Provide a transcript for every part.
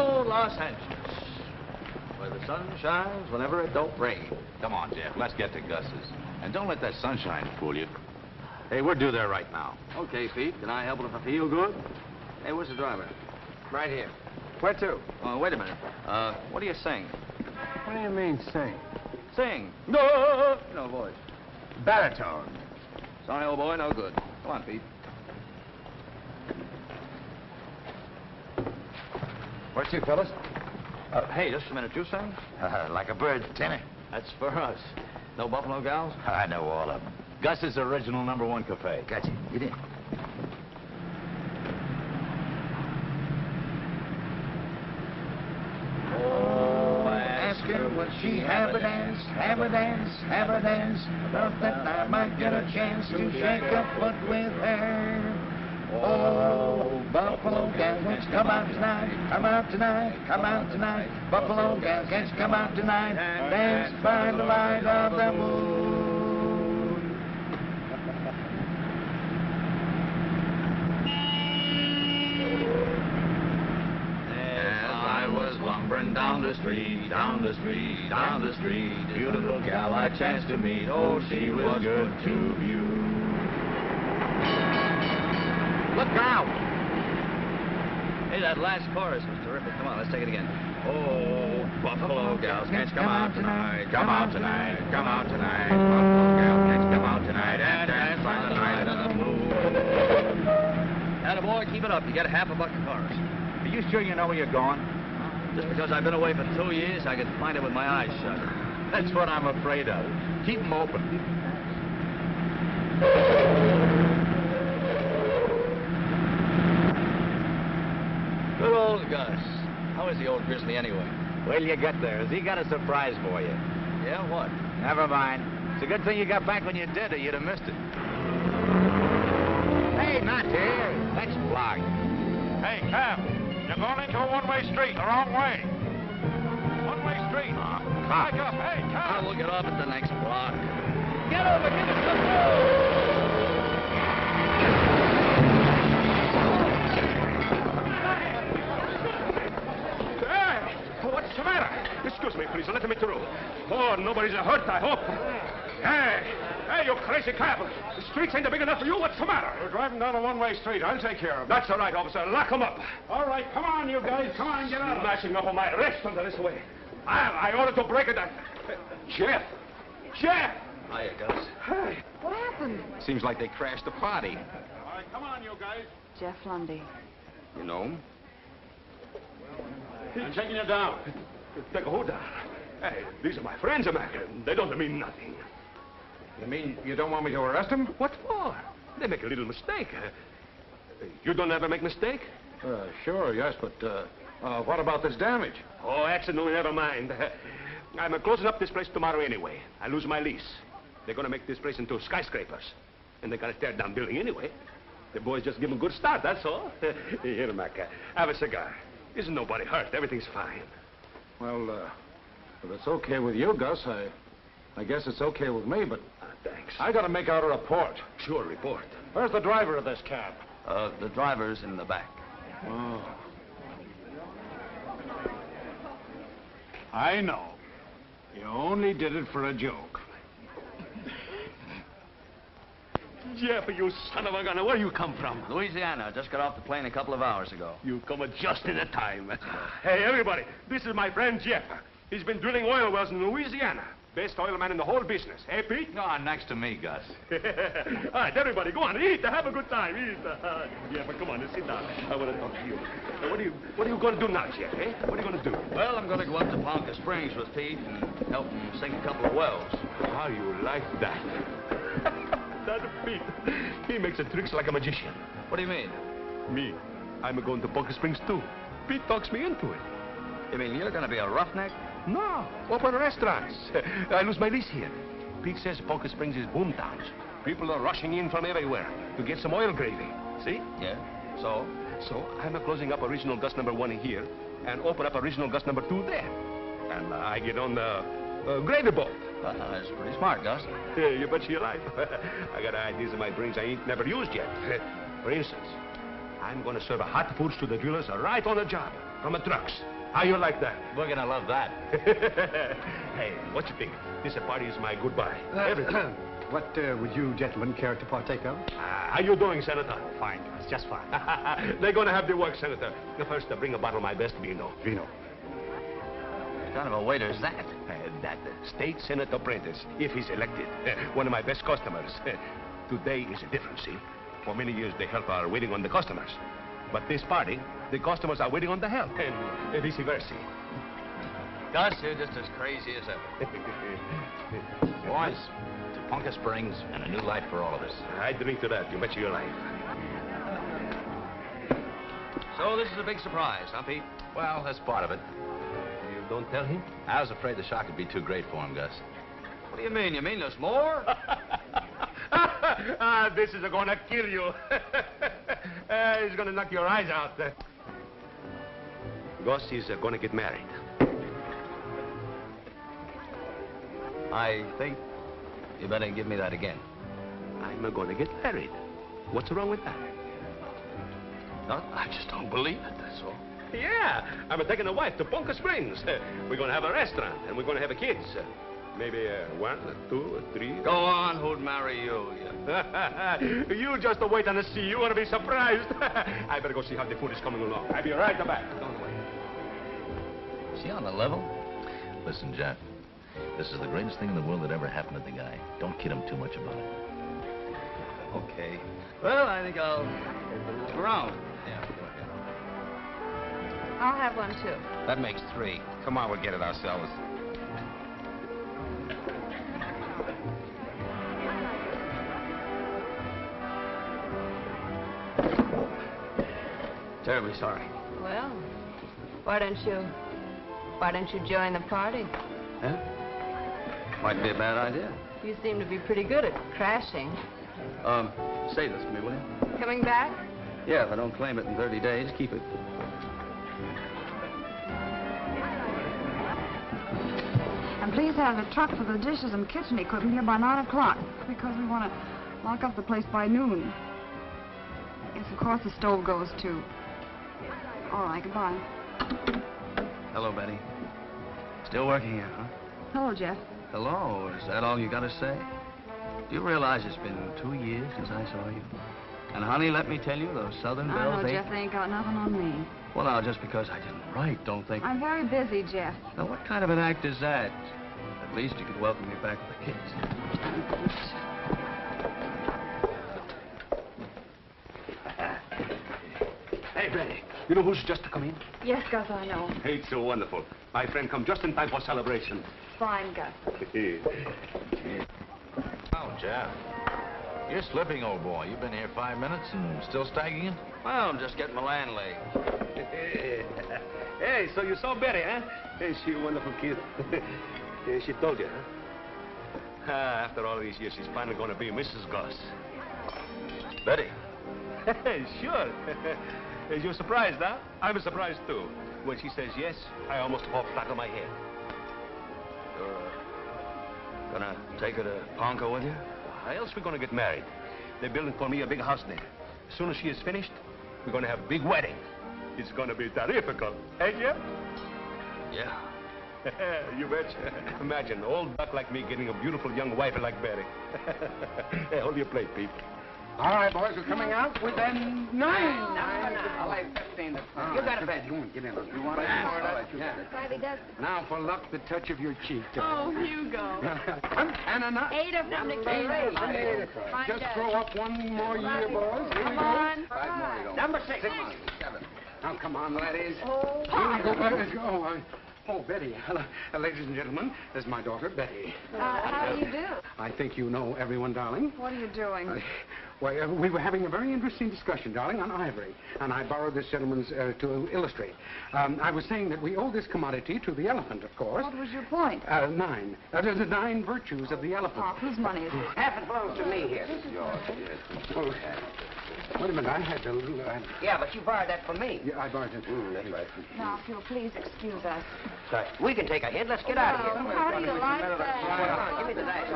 old Los Angeles, where the sun shines whenever it don't rain. Come on, Jeff, let's get to Gus's. And don't let that sunshine fool you. Hey, we're due there right now. Okay, Pete. Can I help it if I feel good? Hey, where's the driver? Right here. Where to? Oh, wait a minute. What do you sing? What do you mean, sing? Sing. No! No voice. Baritone. Sorry, old boy, no good. Come on, Pete. Where to, fellas? Hey, just a minute. You sing? Like a bird, tenor. That's for us. No Buffalo gals? I know all of them. Gus's original #1 cafe. Gotcha. Get in. Oh, ask her would she have a dance, have a dance, have a dance. Thought that I might get a chance to shake a foot with her. Oh, Buffalo gals, let's come out tonight, come out tonight, come out tonight. Buffalo gals, let's come out tonight, dance by the light of the moon. Lumbering down the street, down the street, down the street. Beautiful gal I chanced to meet. Oh, she was good to view. Look out! Hey, that last chorus was terrific. Come on, let's take it again. Oh, Buffalo gals, can't you come out tonight? Come out tonight, come out tonight. Buffalo gals, can't you come out tonight and dance by the light of the moon? Attaboy, keep it up. You get half a bucket chorus. Are you sure you know where you're going? Just because I've been away for 2 years, I can find it with my eyes shut. That's what I'm afraid of. Keep them open. Good old Gus. How is the old grizzly anyway? Wait till you get there. Has he got a surprise for you? Yeah, what? Never mind. It's a good thing you got back when you did, or you'd have missed it. Hey, not here. Next block. Hey, Cap. You're going into a one-way street, the wrong way. One-way street. Back up. Hey, Tom. We'll get off at the next block. Get over, give us some room. Hey, what's the matter? Excuse me, please. Let me through. Oh, nobody's hurt, I hope. Hey, you crazy cab. The streets ain't big enough for you. What's the matter? We're driving down a one-way street. I'll take care of it. That's all right, officer. Lock them up. All right, come on, you guys. Come on, get out of You're mashing up on my arrest under this way. I ordered to break it. Jeff! Jeff! Hiya, Gus. Hey. What happened? Seems like they crashed the party. All right, come on, you guys. Jeff Lundy. You know him? I'm taking you down. Take a hold down. Hey, these are my friends, America. They don't mean nothing. You mean you don't want me to arrest him? What for? They make a little mistake. You don't ever make mistake? Sure, yes, but what about this damage? Oh, accident, never mind. I'm closing up this place tomorrow anyway. I lose my lease. They're going to make this place into skyscrapers. And they're going to tear down building anyway. The boys just give them a good start, that's all. Here, Mac, have a cigar. Isn't nobody hurt. Everything's fine. Well, if it's okay with you, Gus, I guess it's okay with me, but... Thanks. I got to make out a report. Sure, report. Where's the driver of this cab? The driver's in the back. Oh. I know. You only did it for a joke. Jeff, you son of a gun, where you come from? Louisiana. Just got off the plane a couple of hours ago. You come just in the time. Hey, everybody, this is my friend Jeff. He's been drilling oil wells in Louisiana. Best oil man in the whole business. Hey, Pete? Go on, next to me, Gus. All right, everybody, go on, eat. Have a good time. Eat. Jeff, come on, sit down. I want to talk to you. What are you going to do now, Jeff, eh? What are you going to do? Well, I'm going to go up to Ponca Springs with Pete and help him sink a couple of wells. How you like that? That Pete. He makes the tricks like a magician. What do you mean? Me. I'm going to Ponca Springs, too. Pete talks me into it. You mean you're going to be a roughneck? No, open restaurants. I lose my lease here. Pete says Ponca Springs is boom towns. People are rushing in from everywhere to get some oil gravy. See? Yeah. So? So I'm closing up original Gus #1 here and open up original Gus #2 there. And I get on the gravy boat. That's pretty smart, Gus. Yeah, you bet your life. I got ideas in my brains I ain't never used yet. For instance, I'm going to serve hot foods to the drillers right on the job, from the trucks. How you like that? We're gonna love that. Hey, what you think? This party is my goodbye. Everything. What would you gentlemen care to partake of? How you doing, Senator? Fine, guys, just fine. They're going to have the work, Senator. First, bring a bottle of my best vino. Vino. What kind of a waiter is that? That state Senate apprentice, if he's elected. One of my best customers. Today is different, see? For many years, the help are waiting on the customers. But this party, the customers are waiting on the help, and vice versa. Gus, you're just as crazy as ever. Boys, to Ponca Springs and a new life for all of us. I drink to that. You bet your life. So this is a big surprise, huh, Pete? Well, that's part of it. You don't tell him? I was afraid the shock would be too great for him, Gus. What do you mean? You mean there's more? This is going to kill you. He's going to knock your eyes out. Gus is going to get married. I think you better give me that again. I'm going to get married. What's wrong with that? No, I just don't believe it, that's all. Yeah, I'm taking a wife to Ponca Springs. We're going to have a restaurant, and we're going to have kids. Maybe 1, 2, 3. Go on, who'd marry you? You just wait and see. You want to be surprised. I better go see how the food is coming along. I'll be right back. Don't wait. Is he on the level? Listen, Jeff, this is the greatest thing in the world that ever happened to the guy. Don't kid him too much about it. Okay. Well, I think I'll look around. Yeah, go ahead. I'll have one, too. That makes 3. Come on, we'll get it ourselves. Terribly sorry. Well, why don't you join the party? Huh? Might be a bad idea. You seem to be pretty good at crashing. Say this to me, will you? Coming back? Yeah, if I don't claim it in 30 days, keep it. And please have the truck for the dishes and kitchen equipment here by 9 o'clock, because we want to lock up the place by noon. Yes, of course the stove goes, too. All right, goodbye. Hello, Betty. Still working here, huh? Hello, Jeff. Hello, is that all you got to say? Do you realize it's been 2 years since I saw you? And, honey, let me tell you, those Southern I Bells, know, Jeff, they ain't got nothing on me. Well, now, just because I didn't write, don't think... I'm very busy, Jeff. Now, what kind of an act is that? At least you could welcome me back with the kids. Hey, Betty, you know who's just come in? Yes, Gus, I know. Hey, it's so wonderful. My friend come just in time for celebration. Fine, Gus. Oh, Jeff. You're slipping, old boy. You've been here 5 minutes and still staggering it? Well, I'm just getting my land laid. Hey, so you saw Betty, huh? Hey, she a wonderful kid. Yeah, she told you, huh? After all these years, she's finally going to be Mrs. Goss. Betty. Sure. Is you surprised, huh? I'm surprised, too. When she says yes, I almost hopped out of my head. You're gonna take her to Ponca with you? How else we gonna get married? They're building for me a big house there. As soon as she is finished, we're gonna have a big wedding. It's gonna be terrifical. Hey, Jeff? Yeah. You betcha. Imagine an old duck like me getting a beautiful young wife like Betty. Hey, hold your plate, Pete. All right, boys, we're coming out within 9. I'll lay 15 to 5. You got a bet. You want to get in. You want to Yeah. Now, for luck, the touch of your cheek. Oh, Hugo. And another. 8 of them to carry. Just throw up one more year, boys. Here we Come go. on. 5 more you don't. Number 6. 7. Now, come on, laddies. Let's go. Oh, Betty. Hello. Ladies and gentlemen, this is my daughter, Betty. How do you do? I think you know everyone, darling. What are you doing? We were having a very interesting discussion, darling, on ivory, and I borrowed this gentleman's to illustrate. I was saying that we owe this commodity to the elephant, of course. What was your point? 9. There's the 9 virtues of the elephant. Oh, whose money is this? Half it belongs to me here. Oh, Wait a minute, I had the little... Yeah, but you borrowed that from me. Yeah, I borrowed it. That's right. Now, if you'll please excuse us. We can take a hit. Let's get out of here. How do you like Come that? on, give me the dice.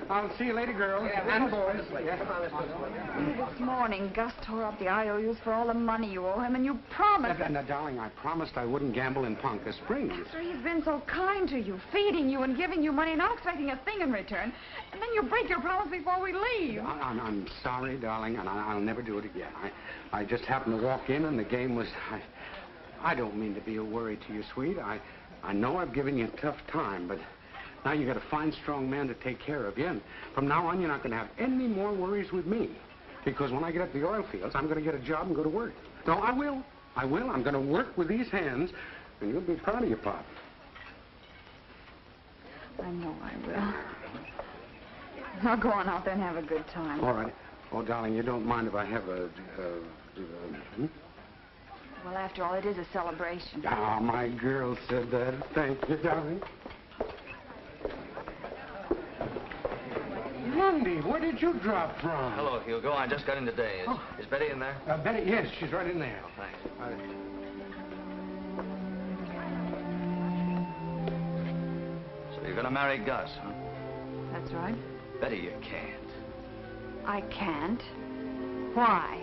I'll see you later, girls. And boys. This morning, Gus tore up the IOUs for all the money you owe him, and you promised... Now, darling, I promised I wouldn't gamble in Ponca Springs. After he's been so kind to you, feeding you and giving you money, not expecting a thing in return, and then you break your promise before we leave. I'm sorry, darling, and I'll never do it again. I just happened to walk in, and the game was... I don't mean to be a worry to you, sweet. I know I've given you a tough time, but now you got a fine, strong man to take care of you, and from now on, you're not going to have any more worries with me. Because when I get up the oil fields, I'm going to get a job and go to work. No, I will. I will. I'm going to work with these hands, and you'll be proud of your pop. I know I will. Now go on out there and have a good time. All right. Oh, darling, you don't mind if I have a... Well, after all, it is a celebration. Ah, my girl said that. Thank you, darling. Lundy, where did you drop from? Hello, Hugo. I just got in today. Is Betty in there? Betty, yes, she's right in there. Oh, thanks. So you're going to marry Gus, huh? That's right. Betty, you can't. I can't. Why?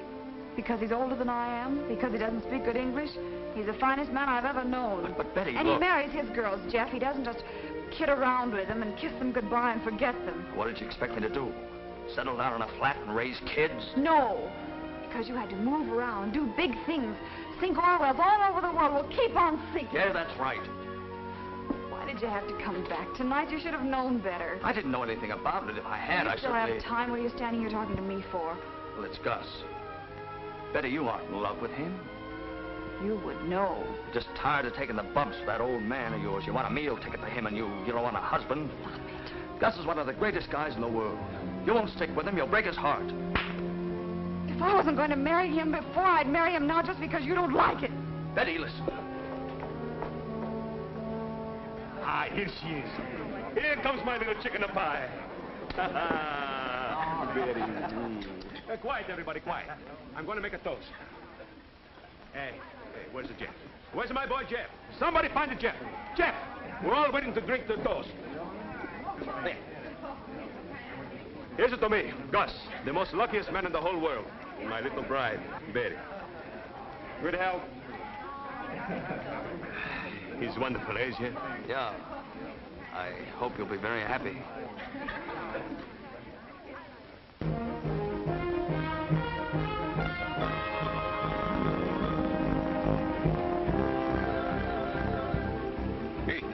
Because he's older than I am? Because he doesn't speak good English? He's the finest man I've ever known. But Betty, and look. he marries his girls, Jeff. He doesn't just kid around with them and kiss them goodbye and forget them. What did you expect me to do? Settle down in a flat and raise kids? No. Because you had to move around, do big things, sink oil wells all over the world. We'll keep on sinking. Yeah, that's right. Why did you have to come back tonight? You should have known better. I didn't know anything about it. If I had, I still certainly... have time. What are you standing here talking to me for? Well, it's Gus. Betty, you aren't in love with him. You would know. You're just tired of taking the bumps for that old man of yours. You want a meal ticket for him, and you don't want a husband. Stop it. Gus is one of the greatest guys in the world. You won't stick with him. You'll break his heart. If I wasn't going to marry him before, I'd marry him now just because you don't like it. Betty, listen. Ah, here she is. Here comes my little chicken of pie. Betty. Quiet, everybody, quiet. I'm going to make a toast. Hey, where's the Jeff? Where's my boy Jeff? Somebody find the Jeff. Jeff! We're all waiting to drink the toast. Hey. Here's it to me, Gus, the most luckiest man in the whole world. And my little bride, Betty. Good health. He's wonderful, is he? Yeah. I hope you'll be very happy.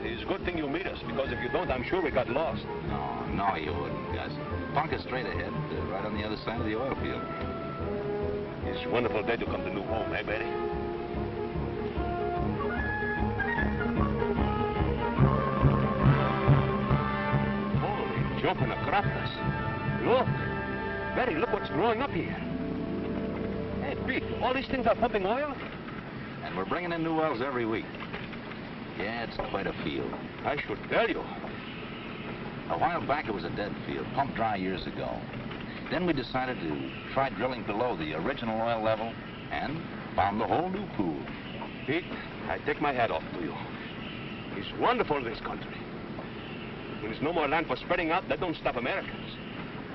It's a good thing you meet us, because if you don't, I'm sure we got lost. No, you wouldn't, Gus. Ponca's straight ahead, right on the other side of the oil field. It's a wonderful day to come to new home, eh, Betty? Holy jumping acropolis. Look. Betty, look what's growing up here. Hey, Pete, all these things are pumping oil? And we're bringing in new wells every week. Yeah, it's quite a field. I should tell you. A while back, it was a dead field, pumped dry years ago. Then we decided to try drilling below the original oil level and found a whole new pool. Pete, I take my hat off to you. It's wonderful, this country. When there's no more land for spreading out, that don't stop Americans.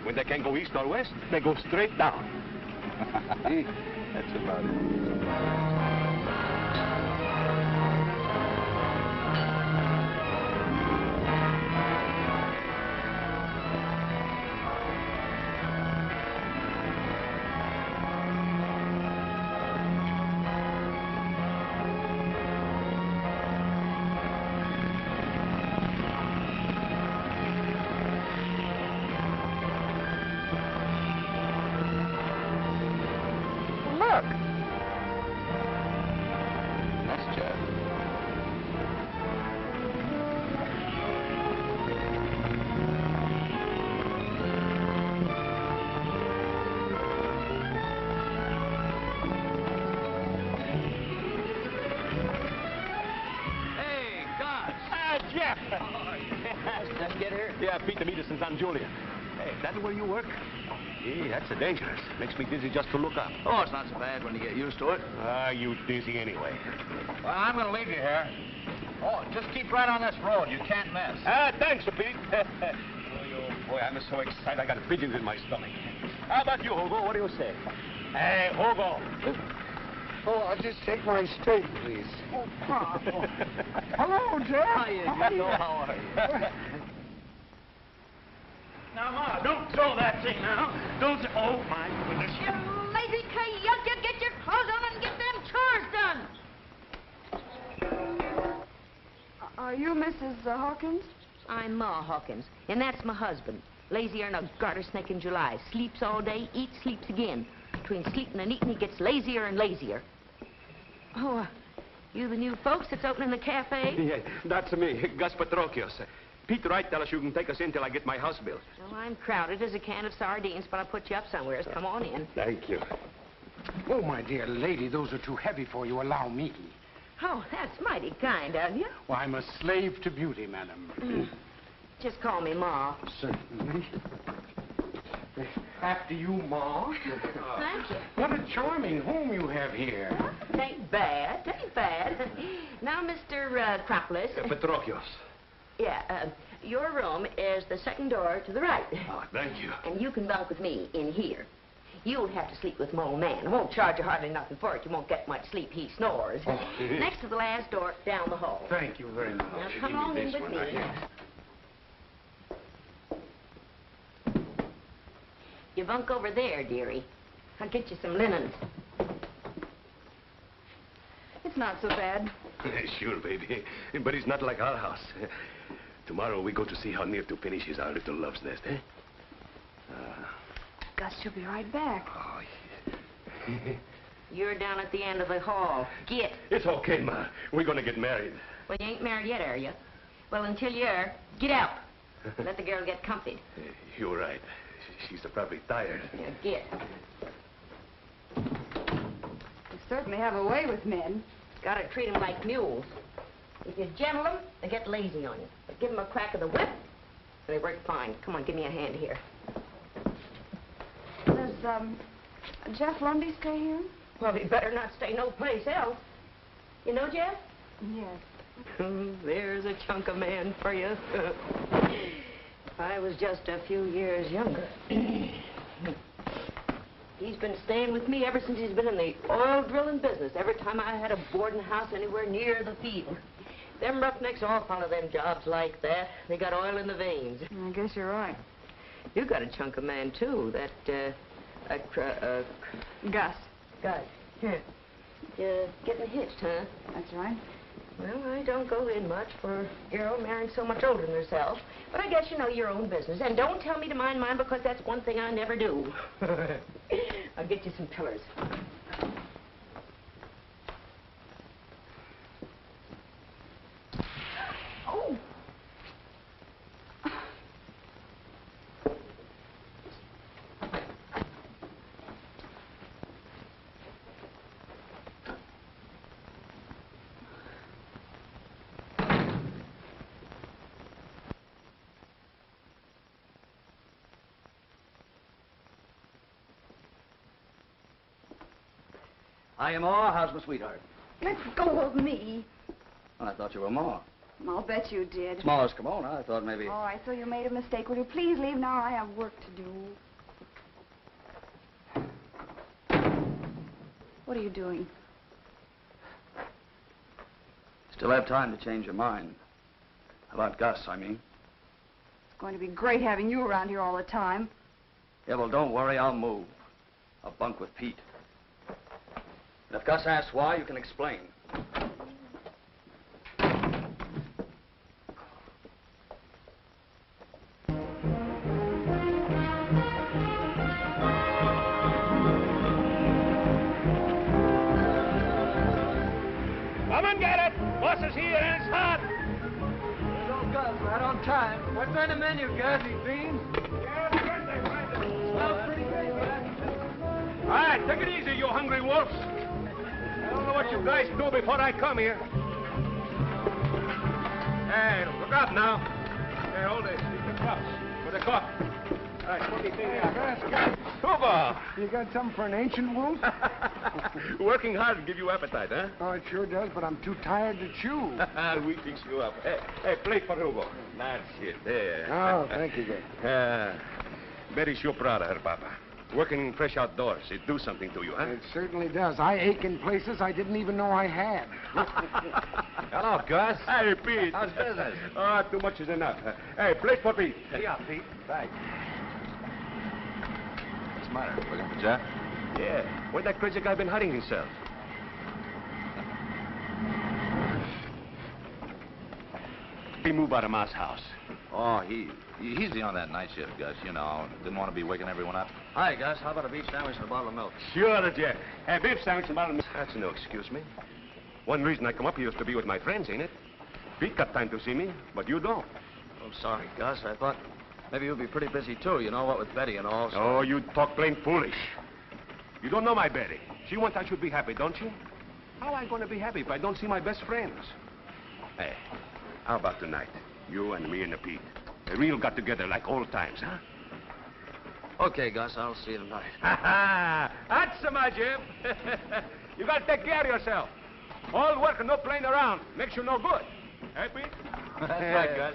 When they can't go east or west, they go straight down. That's about it. Yeah, Pete, the meet us in San Julian. Hey, is that where you work? Gee, that's a dangerous. Makes me dizzy just to look up. Oh, it's not so bad when you get used to it. Ah, you dizzy anyway. Well, I'm going to leave you here. Oh, just keep right on this road. You can't miss. Ah, thanks, Pete. Oh, boy, I'm so excited. I got pigeons in my stomach. How about you, Hugo? What do you say? Hey, Hugo. Oh, I'll just take mine straight, please. Oh, Pop. Hello, Jeff. How are you? Now, Ma, don't throw that thing now. Don't. Oh, my goodness. You lazy coyote, you get your clothes on and get them chores done. Are you Mrs. Hawkins? I'm Ma Hawkins, and that's my husband. Lazier than a garter snake in July. Sleeps all day, eats, sleeps again. Between sleeping and eating, he gets lazier and lazier. Oh, you the new folks that's opening the cafe? Yeah, that's me, Gus Patrokios. Pete Wright tell us you can take us in till I get my house built. Well, I'm crowded as a can of sardines, but I'll put you up somewhere. Come on in. Thank you. Oh, my dear lady, those are too heavy for you. Allow me. Oh, that's mighty kind of you. Well, I'm a slave to beauty, madam. Just call me Ma. Certainly. After you, Ma. Thank you. What a charming home you have here. Tain't bad, tain't bad. Now, Mr. Cropless. Patrokios. Yeah, your room is the second door to the right. Oh, thank you. And you can bunk with me in here. You'll have to sleep with my old man. I won't charge you hardly nothing for it. You won't get much sleep. He snores. Oh. Next to the last door down the hall. Thank you very much. Now, come on in with me. You bunk over there, dearie. I'll get you some linens. It's not so bad. Sure, baby. But it's not like our house. Tomorrow we go to see how near to finish is our little love's nest, eh? Gus, she'll be right back. Oh, yeah. You're down at the end of the hall. Get. It's okay, Ma. We're gonna get married. Well, you ain't married yet, are you? Well, until you are, get out. Let the girl get comfied. You're right. She's probably tired. Yeah, get. You certainly have a way with men. Gotta treat them like mules. If you gentle them, they get lazy on you. But give them a crack of the whip, and they work fine. Come on, give me a hand here. Does, Jeff Lundy stay here? Well, he better not stay no place else. You know Jeff? Yes. There's a chunk of man for you. If I was just a few years younger. He's been staying with me ever since he's been in the oil drilling business. Every time I had a boarding house anywhere near the field. Them roughnecks all follow them jobs like that. They got oil in the veins. I guess you're right. You got a chunk of man, too. That, Gus. Gus. Here. You're getting hitched, huh? That's right. Well, I don't go in much for a girl marrying so much older than herself. But I guess you know your own business. And don't tell me to mind mine, because that's one thing I never do. I'll get you some pillars. Oh! Hiya, Ma. How's my sweetheart? Let go of me. Well, I thought you were Ma. I'll bet you did. Smallest Kimona. I thought maybe... All right, so you made a mistake. Will you please leave now? I have work to do. What are you doing? Still have time to change your mind. About Gus, I mean. It's going to be great having you around here all the time. Yeah, well, don't worry. I'll move. I'll bunk with Pete. And if Gus asks why, you can explain. Come and get it! Boss is here and it's hot! There's old Gus, right on time. What's on the menu, Gus? These beans? Smells pretty good, Gus. All right, take it easy, you hungry wolves. I don't know what you guys do before I come here. Hey, look up now. Hey, hold it. Keep the cups for the coffee. right, what do you think? That's good. Hugo! You got something for an ancient wolf? Working hard to give you appetite, huh? Oh, it sure does, but I'm too tired to chew. We fix you up. Hey, plate for Hugo. That's it. There. Oh, thank you, good. Betty's sure proud of her, Papa. Working fresh outdoors, it do something to you, huh? It certainly does. I ache in places I didn't even know I had. Hello, Gus. Hey, Pete. How's business? Ah, too much is enough. Hey, plate for Pete. Yeah, Pete. Thanks. What's the matter? Looking for Jeff? Yeah. Where that crazy guy been hiding himself? He moved out of Ma's house. Oh, he's on that night shift, Gus, you know. Didn't want to be waking everyone up. Hi, Gus. How about a beef sandwich and a bottle of milk? Sure, Jeff. Hey, beef sandwich and bottle of milk. That's no excuse me. One reason I come up here is to be with my friends, ain't it? Pete got time to see me, but you don't. I'm sorry, Gus. I thought maybe you'd be pretty busy, too. You know what, with Betty and all. So... Oh, you talk plain foolish. You don't know my Betty. She wants I should be happy, don't you? How am I going to be happy if I don't see my best friends? Hey, how about tonight? You and me and the Pete. A real got-together like old times, huh? Okay, Gus. I'll see you tonight. That's my Jim. You got to take care of yourself. All work and no playing around. Makes you no good. Hey, Pete? That's right, Gus.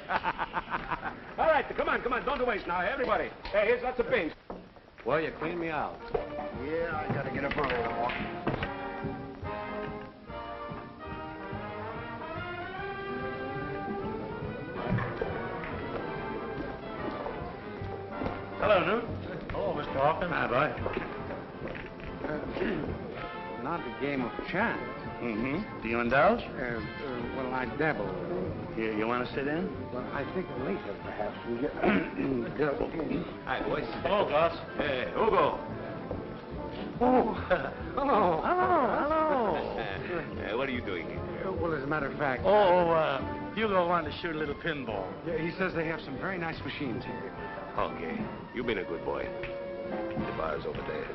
All right, come on. Don't waste now, everybody. Hey, here's lots of pins. Well, you cleaned me out. Yeah, I gotta get up early in the morning. Hello, Newt. Oh, Mr. Hawkins. Hi, bud. Not a game of chance. Mm-hmm. Do you indulge? Well, I dabble. You want to sit in? Well, I think later, perhaps, we get... Hi, boys. Hello, Gus. Hey, Hugo. Oh, hello. Hello. What are you doing here? Well, as a matter of fact... Hugo wanted to shoot a little pinball. Yeah, he says they have some very nice machines here. Okay. You've been a good boy. The bar's over there.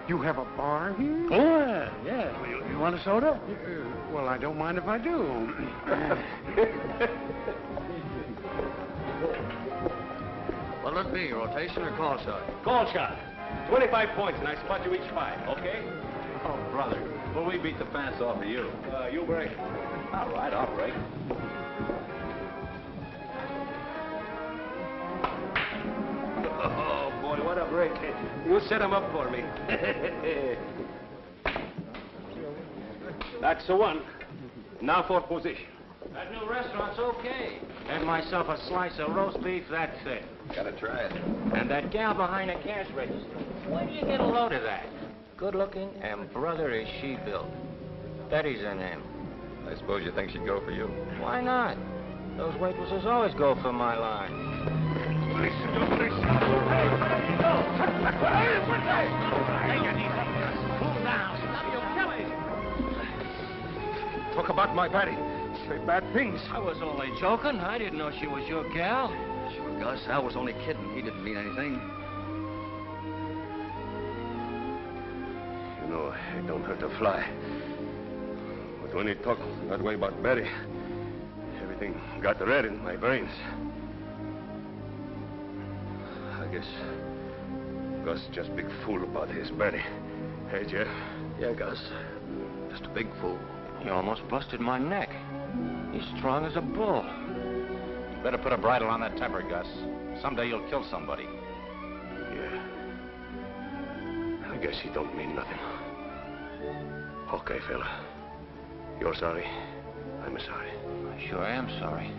You have a bar here? Oh, yeah. You want a soda? Well, I don't mind if I do. What'll it be, rotation or call shot? Call shot. 25 points, and I spot you each 5, okay? Oh, brother. Well, we beat the pants off of you. You break. All right, I'll break. Oh, boy, what a break. You set him up for me. That's the one. Now for position. That new restaurant's okay. Had myself a slice of roast beef, that's it. Gotta try it. And that gal behind the cash register. Where do you get a load of that? Good looking, and brother is she built. Betty's her name. I suppose you think she'd go for you? Why not? Those waitresses always go for my line. Talk about my Betty. Say bad things. I was only joking. I didn't know she was your gal. Sure, Gus. Al was only kidding. He didn't mean anything. You know, it don't hurt to fly. But when he talked that way about Betty, everything got red in my brains. I guess Gus just big fool about his Betty. Hey, Jeff? Yeah, Gus. Just a big fool. You almost busted my neck. He's strong as a bull. You better put a bridle on that temper, Gus. Someday you'll kill somebody. Yeah. I guess he don't mean nothing. Okay, fella. You're sorry. I'm sorry. I sure am sorry.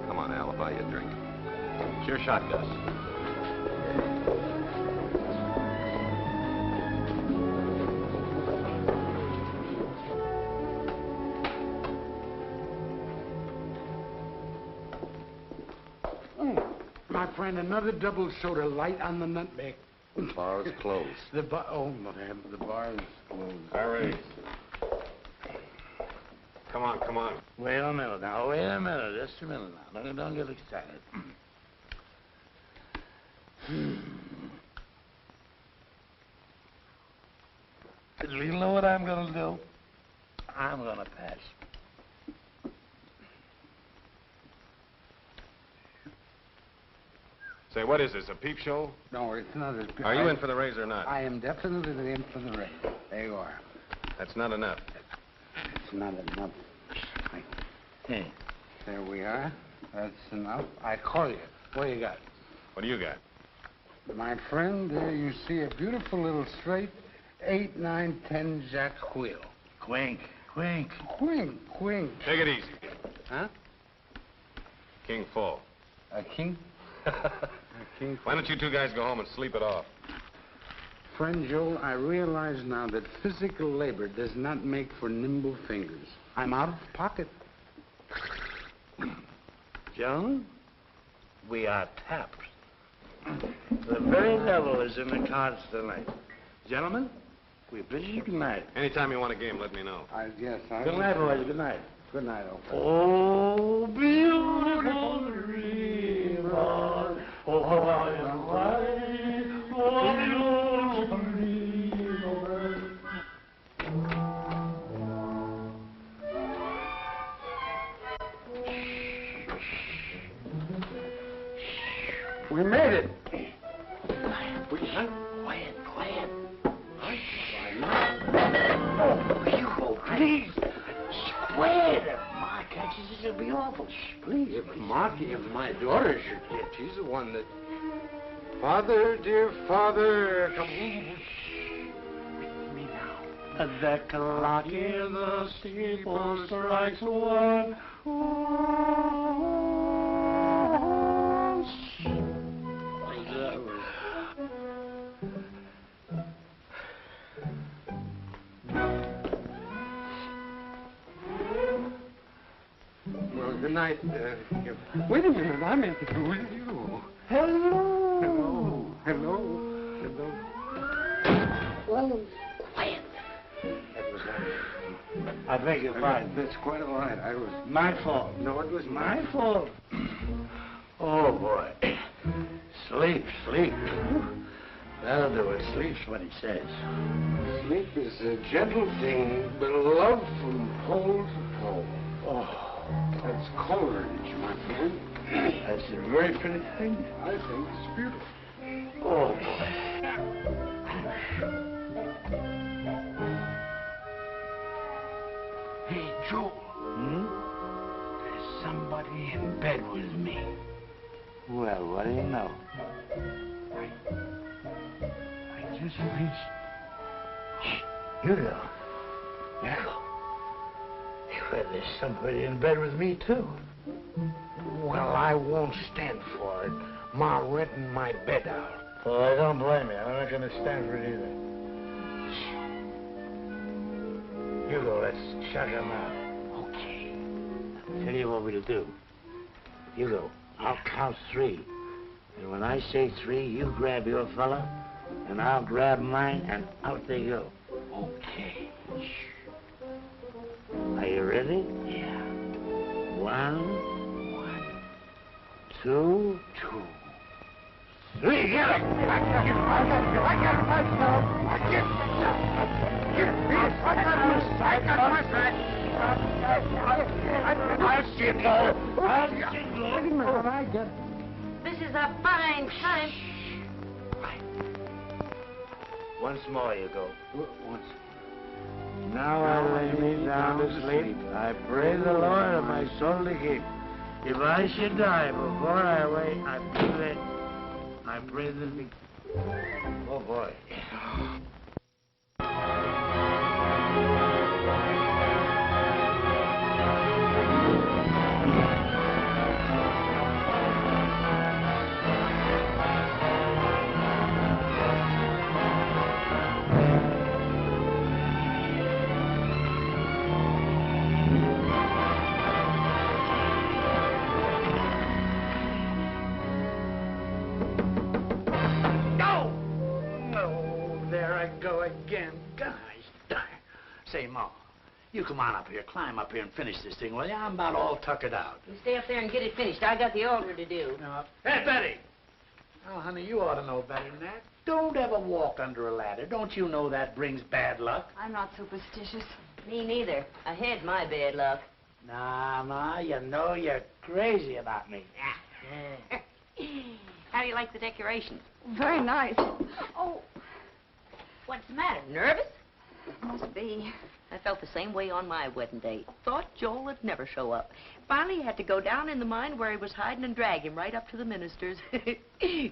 Come on, Al, I'll buy you a drink. It's your shot, Gus. My friend, another double soda light on the nutmeg. The bar is closed. The bar is closed. Hurry. Come on. Wait a minute now. Wait a minute. Just a minute now. Don't get excited. You know what I'm going to do? I'm going to pass. Say, what is this, a peep show? No, it's not a... Are you in for the raise or not? I am definitely in for the raise. There you are. That's not enough. It's not enough. Hey, there we are. That's enough. I call you. What do you got? What do you got? My friend, there you see a beautiful little straight 8, 9, 10 jack wheel. Quink. Quink. Take it easy. Huh? King full. A king? A king. Why don't you two guys go home and sleep it off? Friend Joel, I realize now that physical labor does not make for nimble fingers. I'm out of pocket. Gentlemen, we are tapped. The very devil is in the cards tonight. Gentlemen, we bid you good night. Anytime you want a game, let me know. Good night, boys. Good night. Good night, old friend. Oh, beautiful dreamer. Oh, how I am right. Oh, beautiful dreamer. We made it. Quiet. Oh, Hugo, please. Quiet. If Ma catches it, it'll be awful. Please. If my daughter should get, she's the one that... Father, dear father, come home. With me now. The clock in the steeple strikes one. Well, good night. Wait a minute, I'm in with you. Hello. Well, quiet. That was I beg your pardon. That's quite all right. I was... My fault. No, it was My fault. Oh, boy. Sleep. That'll do it. Sleep's what he says. Sleep is a gentle thing, beloved from pole to pole. Oh, That's Coleridge, my friend. that's a very pretty thing. I think it's beautiful. Oh, boy. Hey, Joe. There's somebody in bed with me. Well, what do you know? I just reached... You know. Yeah. Well, there's somebody in bed with me, too. Well, I won't stand for it. Ma renting my bed out. Well, I don't blame you. I'm not going to stand for it either. Hugo, let's shut him out. Okay. I'll tell you what we'll do. Hugo, I'll count 3. And when I say 3, you grab your fella, and I'll grab mine, and out they go. Okay. Are you ready? Yeah. 1, 2, 3. Get it! I got it myself. I'll see it go. This is a fine time. Once more, you go. Now I lay me down to sleep. I pray the Lord of my soul to keep. If I should die before I wake, I pray that me. Oh, boy. Say, Ma, you come on up here, climb up here and finish this thing, will you? I'm about all tuckered out. You stay up there and get it finished. I got the altar to do. Hey, Betty! Oh, honey, you ought to know better than that. Don't ever walk under a ladder. Don't you know that brings bad luck? I'm not superstitious. Me neither. I had my bad luck. Nah, Ma, you know you're crazy about me. I How do you like the decorations? Very nice. Oh, What's the matter? Nervous? must be. I felt the same way on my wedding day. Thought Joel would never show up. Finally had to go down in the mine where he was hiding and drag him right up to the minister's.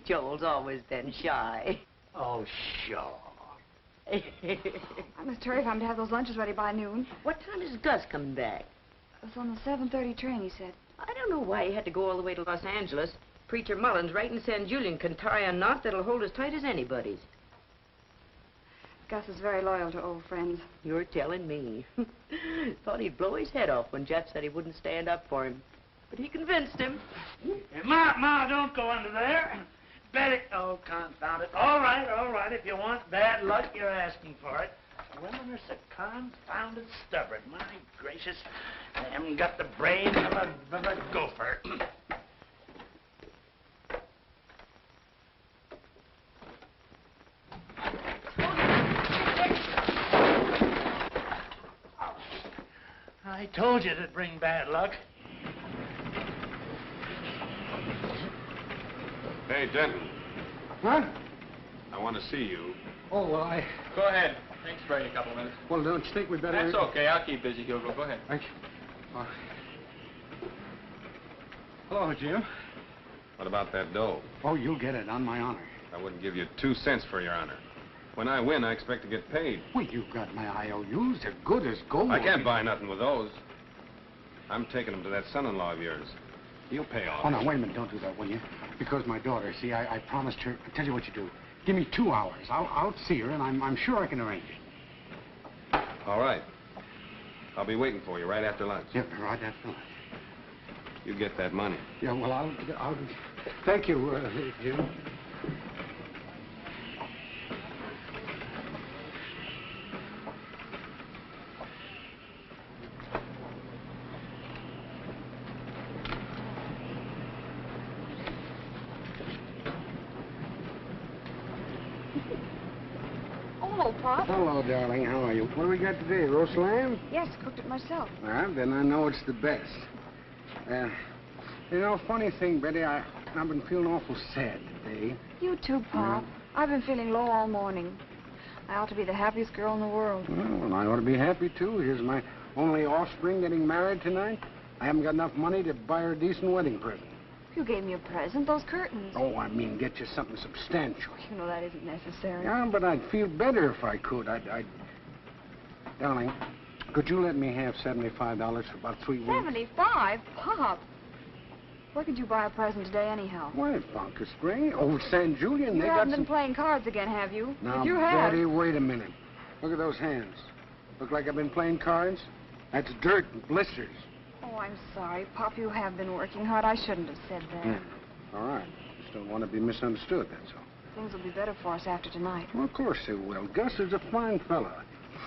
Joel's always been shy. Oh, sure. I must hurry if I'm to have those lunches ready by noon. What time is Gus coming back? It's on the 7:30 train, he said. I don't know why he had to go all the way to Los Angeles. Preacher Mullins right in San Julian can tie a knot that'll hold as tight as anybody's. Gus is very loyal to old friends. You're telling me. Thought he'd blow his head off when Jeff said he wouldn't stand up for him. But he convinced him. Hey, Ma, don't go under there. Betty, oh, confound it. All right, if you want bad luck, you're asking for it. Women are so confounded stubborn. My gracious, they haven't got the brain of a gopher. I told you it'd bring bad luck. Hey, Denton. What? I want to see you. Oh, well, Go ahead. Take straight a couple minutes. Well, don't you think we better... That's okay. I'll keep busy, Hugo. Go ahead. Thank you. Hello, Jim. What about that dough? Oh, you'll get it, on my honor. I wouldn't give you 2 cents for your honor. When I win, I expect to get paid. Well, you've got my IOUs. They're good as gold. I can't buy nothing with those. I'm taking them to that son-in-law of yours. He'll pay off. Oh, now, wait a minute. Don't do that, will you? Because my daughter, see, I promised her... I'll tell you what you do. Give me 2 hours. I'll see her, and I'm sure I can arrange it. All right. I'll be waiting for you right after lunch. Yeah, right after lunch. You get that money. Yeah, well, I'll... Thank you, Jim. Hello, Pop. Hello, darling. How are you? What do we got today? Roast lamb? Yes, cooked it myself. Well, then I know it's the best. You know, funny thing, Betty, I've been feeling awful sad today. You too, Pop. I've been feeling low all morning. I ought to be the happiest girl in the world. Well, I ought to be happy, too. Here's my only offspring getting married tonight. I haven't got enough money to buy her a decent wedding present. You gave me a present, those curtains. Oh, I mean, get you something substantial. You know that isn't necessary. Yeah, but I'd feel better if I could. Darling, could you let me have $75 for about 3 weeks? 75? Pop. Where could you buy a present today, anyhow? Why, Bunker Spring, over San Julian, You they haven't got been some... playing cards again, have you? Now, If you have... Betty, wait a minute. Look at those hands. Look like I've been playing cards? That's dirt and blisters. Oh, I'm sorry, Pop. You have been working hard. I shouldn't have said that. Yeah. All right. Just don't want to be misunderstood, that's all. Things will be better for us after tonight. Well, of course they will. Gus is a fine fella.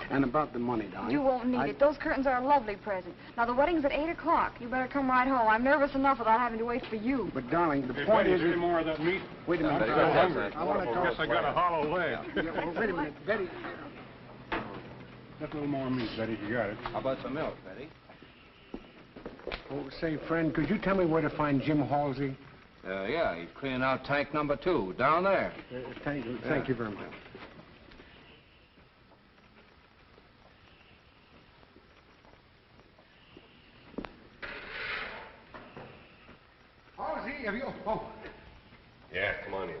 And about the money, darling... You won't need it. Those curtains are a lovely present. Now, the wedding's at 8 o'clock. You better come right home. I'm nervous enough without having to wait for you. But, darling, the point is... any more of that meat? Wait a minute. Betty, I'm go hungry. ahead. I want to talk... Guess I got a hollow leg. Yeah, well, wait a minute. Betty... Just a little more meat, Betty, you got it. How about some milk, Betty? Oh, say, friend, could you tell me where to find Jim Halsey? Yeah, he's cleaning out tank number 2, down there. Thank you. Thank you very much. Halsey, have you... Oh. Yeah, come on in.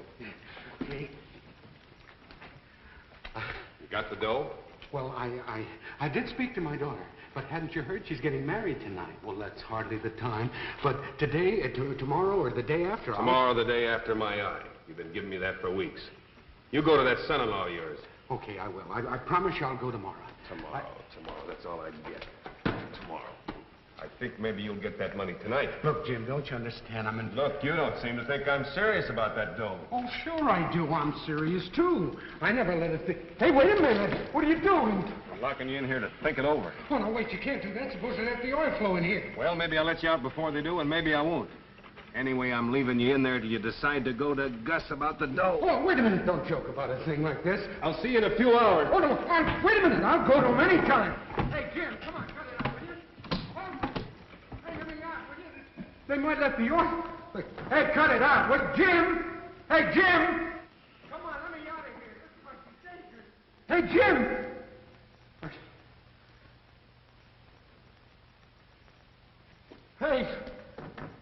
Okay. You got the dough? Well, I did speak to my daughter, but hadn't you heard she's getting married tonight? Well, that's hardly the time. But today, tomorrow, or the day after... Tomorrow, the day after my eye. You've been giving me that for weeks. You go to that son-in-law of yours. Okay, I will. I promise you I'll go tomorrow. Tomorrow. That's all I get. Tomorrow. I think maybe you'll get that money tonight. Look, Jim, don't you understand? Look, you don't seem to think I'm serious about that dough. Oh, sure I do. I'm serious, too. I never let it think... Hey, wait a minute. What are you doing? I'm locking you in here to think it over. Oh, no, wait, you can't do that. Suppose they let the oil flow in here. Well, maybe I'll let you out before they do, and maybe I won't. Anyway, I'm leaving you in there till you decide to go to Gus about the dough. Oh, wait a minute. Don't joke about a thing like this. I'll see you in a few hours. Oh, no, wait a minute. I'll go to him any time. Hey, Jim, come on, cut it out, will you? Hey, let me out, will you? They might let the oil... Hey, cut it out. What, Jim? Hey, Jim! Come on, let me out of here. This must be dangerous. Hey, Jim!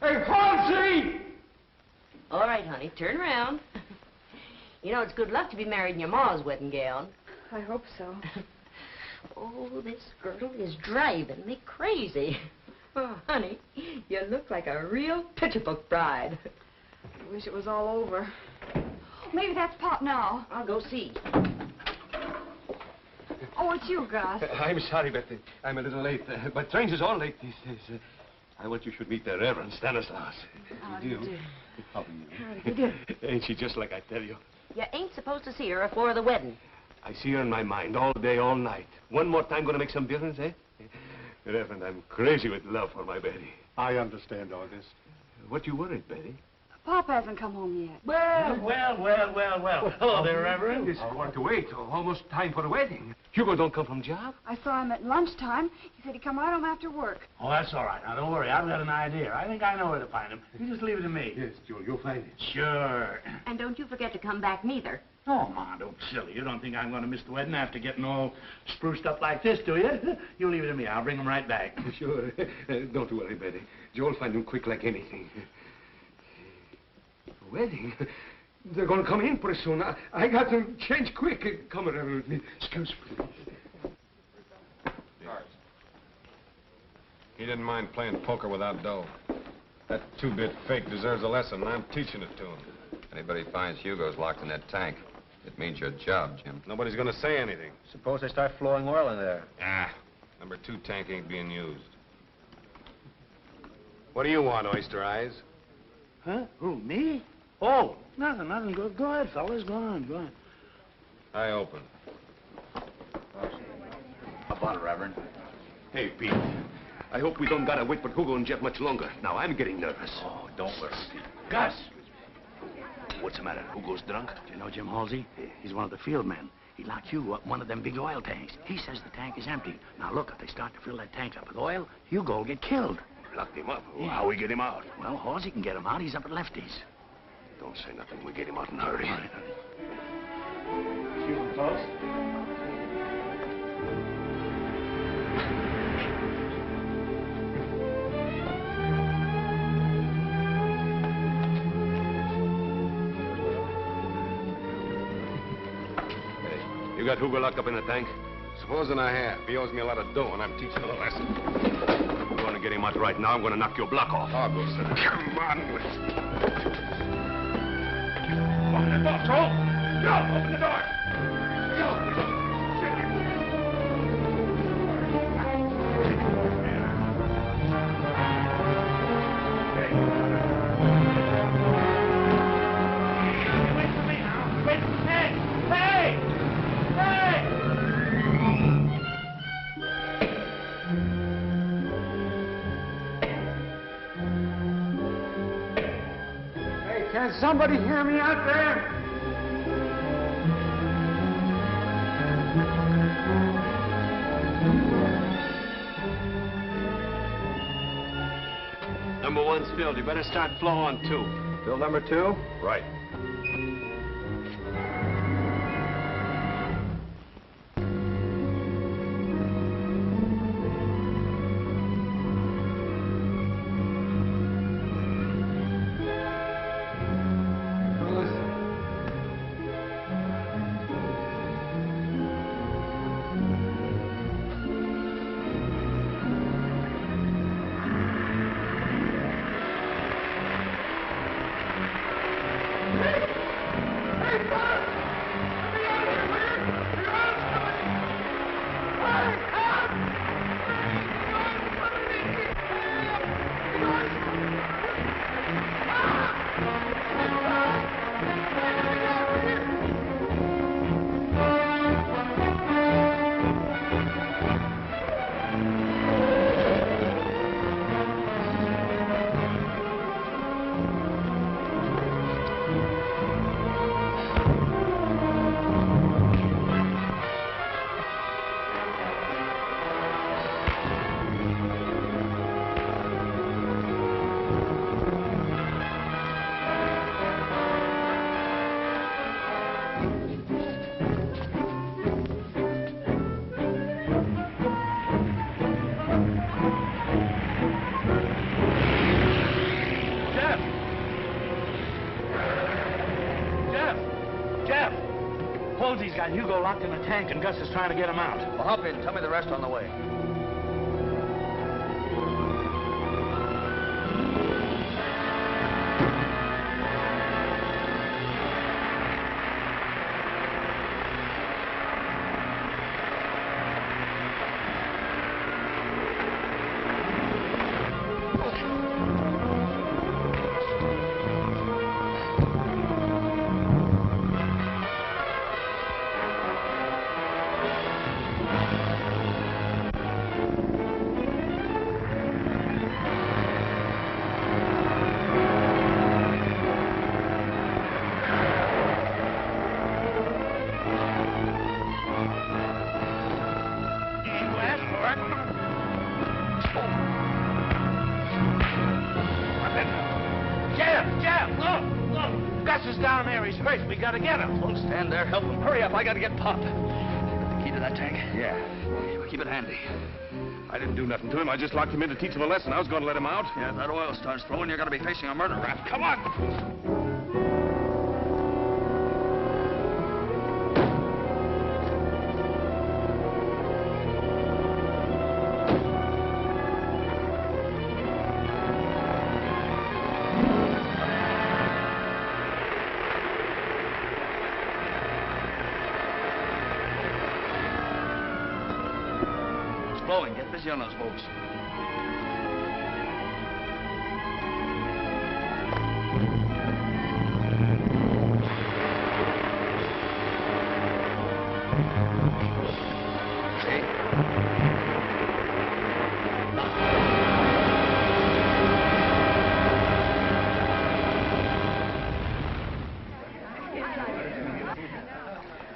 Hey, Halsey! All right, honey, turn around. You know, it's good luck to be married in your ma's wedding gown. I hope so. Oh, this girdle is driving me crazy. Oh, honey, you look like a real picture book bride. I wish it was all over. Maybe that's Pop now. I'll go see. Oh, it's you, Gus. I'm sorry, but I'm a little late. But trains is all late these days. I want you should meet the Reverend Stanislaus. How do you do? How do you? How do you do? Ain't she just like I tell you? You ain't supposed to see her before the wedding. I see her in my mind all day, all night. One more time gonna make some difference, eh? Reverend, I'm crazy with love for my Betty. I understand, August. What you worried, Betty? Pop hasn't come home yet. Well. Hello there, Reverend. It's 4:08. Almost time for the wedding. Hugo don't come from job? I saw him at lunchtime. He said he'd come right home after work. Oh, that's all right. Now, don't worry. I've got an idea. I think I know where to find him. You just leave it to me. Yes, Joel, you'll find it. Sure. And don't you forget to come back neither. Oh, Ma, don't be silly. You don't think I'm going to miss the wedding after getting all spruced up like this, do you? You leave it to me. I'll bring him right back. Sure. Don't worry, Betty. Joel'll find him quick like anything. Wedding? They're going to come in pretty soon. I got to change quick. Come around with me. Excuse me. He didn't mind playing poker without dough. That two-bit fake deserves a lesson, and I'm teaching it to him. Anybody finds Hugo's locked in that tank, it means your job, Jim. Nobody's going to say anything. Suppose they start flowing oil in there. Ah, number 2 tank ain't being used. What do you want, Oyster Eyes? Huh? Who, me? Oh, nothing. Go ahead, fellas. Go on. I open. How about it, Reverend? Hey, Pete. I hope we don't gotta wait for Hugo and Jeff much longer. Now, I'm getting nervous. Oh, don't worry, Pete. Gus! What's the matter? Hugo's drunk? Do you know Jim Halsey? He's one of the field men. He locked Hugo up in one of them big oil tanks. He says the tank is empty. Now, look, if they start to fill that tank up with oil, Hugo will get killed. Locked him up? Yeah. How we get him out? Well, Halsey can get him out. He's up at Lefty's. Don't say nothing. We get him out in a hurry. All right. Excuse me, folks. You got Hugo locked up in a tank? Supposing I have. He owes me a lot of dough, and I'm teaching him a lesson. I'm going to get him out right now. I'm going to knock your block off. I'll go sit down. Come on. Open the door, Joel. Joel, open the door. Joel. Can somebody hear me out there? Number 1's filled. You better start flow on 2. Bill number 2? Right. got Hugo locked in a tank, and Gus is trying to get him out. Well, hop in. Tell me the rest on the way. We gotta get him. Don't stand there. Help him. Hurry up. I gotta get Pop. The key to that tank? Yeah. Keep it handy. I didn't do nothing to him. I just locked him in to teach him a lesson. I was going to let him out. Yeah, if that oil starts flowing, you're gonna be facing a murder rap. Come on! Get busy on those boats.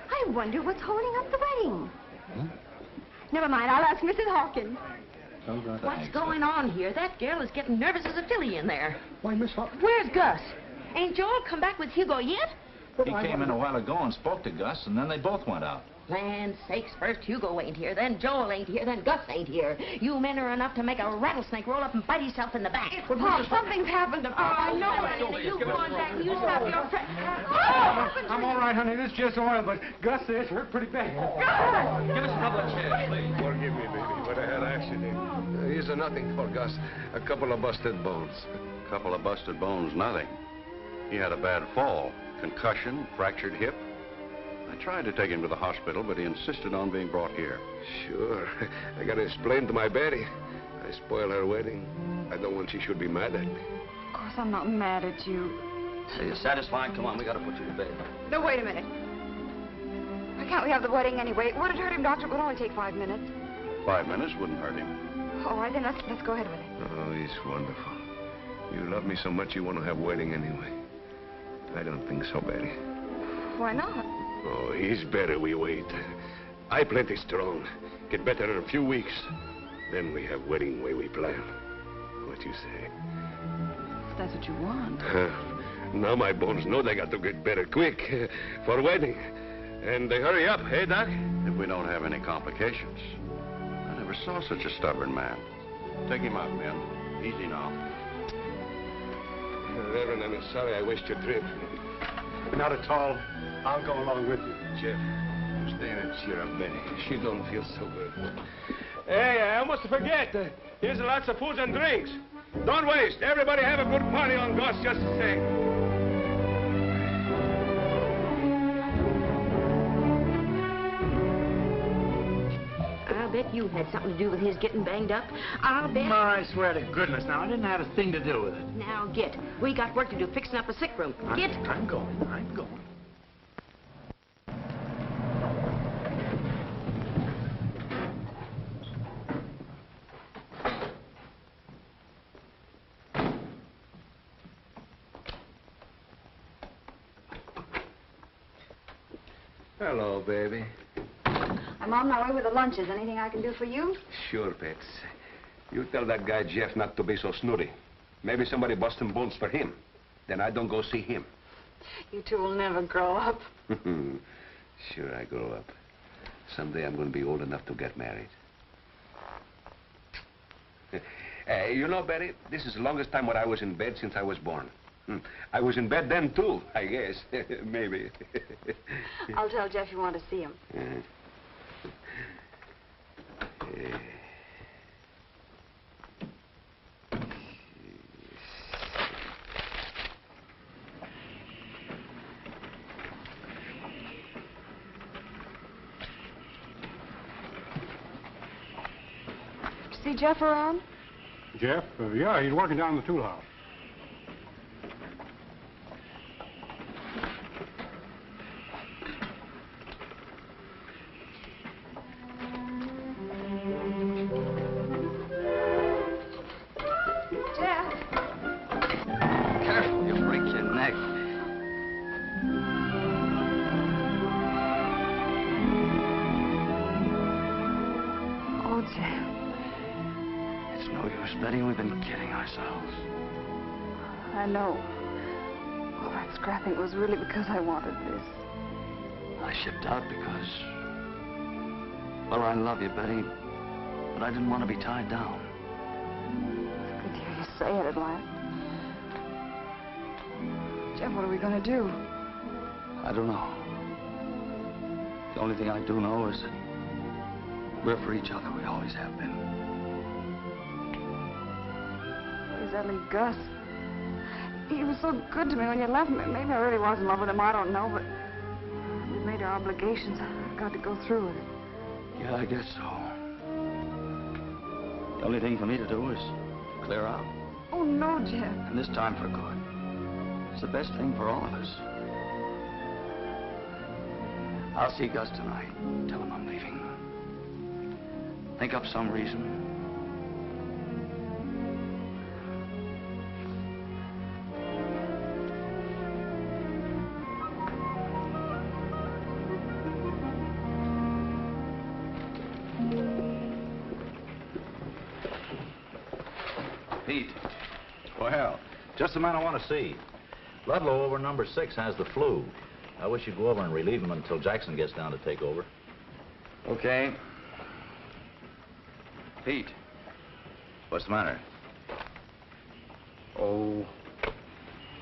I wonder what's holding up the wedding. Never mind, I'll ask Mrs. Hawkins. What's going on here? That girl is getting nervous as a filly in there. Why, Miss Hawkins? Where's Gus? Ain't Joel come back with Hugo yet? He came in a while ago and spoke to Gus, and then they both went out. Land sakes, first Hugo ain't here, then Joel ain't here, then Gus ain't here. You men are enough to make a rattlesnake roll up and bite himself in the back. Pop, something's happened to Pop. I know it. You go on back. You stop your friend. I'm all right, honey. This is just oil, but Gus says hurt pretty bad. Give us a couple of chairs, please. Forgive me, baby, but I had an accident. Here's a nothing for Gus. A couple of busted bones. Couple of busted bones, nothing. He had a bad fall. Concussion, fractured hip. I tried to take him to the hospital, but he insisted on being brought here. Sure. I gotta explain to my Betty. I spoiled her wedding. I don't want she should be mad at me. Of course, I'm not mad at you. Are you satisfied? Come on, we gotta put you to bed. No, wait a minute. Why can't we have the wedding anyway? Would it hurt him, Doctor? It would only take 5 minutes. 5 minutes wouldn't hurt him. All right, then let's go ahead with it. Oh, he's wonderful. You love me so much you want to have wedding anyway. I don't think so, Betty. Why not? Oh, he's better we wait. I plenty strong. Get better in a few weeks. Then we have wedding way we plan. What you say? If that's what you want. Now my bones know they got to get better quick for wedding. And they hurry up, hey, Doc? If we don't have any complications. I never saw such a stubborn man. Take him out, men. Easy now. Reverend, I'm sorry I wasted your trip. Not at all. I'll go along with you. Jeff, stay and cheer up Betty. She don't feel so good. Hey, I almost forget. Here's lots of food and drinks. Don't waste. Everybody have a good party on Gus just the same. I'll bet you had something to do with his getting banged up. I'll bet... I swear to goodness, now, I didn't have a thing to do with it. Now, get. We got work to do fixing up a sick room. Get. I'm going. Hello, baby. I'm on my way with the lunches. Anything I can do for you? Sure, Pets. You tell that guy Jeff not to be so snooty. Maybe somebody busting bones for him. Then I don't go see him. You two will never grow up. Sure, I grow up. Someday I'm going to be old enough to get married. You know, Betty, this is the longest time when I was in bed since I was born. I was in bed then, too, I guess. Maybe. I'll tell Jeff you want to see him. See Jeff around? Jeff? Yeah, he's working down in the tool house. Jeff! Careful, you'll break your neck. Oh, Jeff. It's no use, Betty. We've been kidding ourselves. I know. All that scrapping was really because I wanted this. I shipped out because... Well, I love you, Betty, but I didn't want to be tied down. It's good to hear you say it at last. Jeff, what are we going to do? I don't know. The only thing I do know is that we're for each other. We always have been. Is that Gus? He was so good to me when you left me. Maybe I really was in love with him. I don't know, but we made our obligations. I've got to go through with it. Yeah, I guess so. The only thing for me to do is clear out. Oh, no, Jeff. And this time for good. It's the best thing for all of us. I'll see Gus tonight. Tell him I'm leaving. Think up some reason. Pete. Well, just the man I want to see. Ludlow over number 6 has the flu. I wish you'd go over and relieve him until Jackson gets down to take over. Okay. Pete. What's the matter? Oh,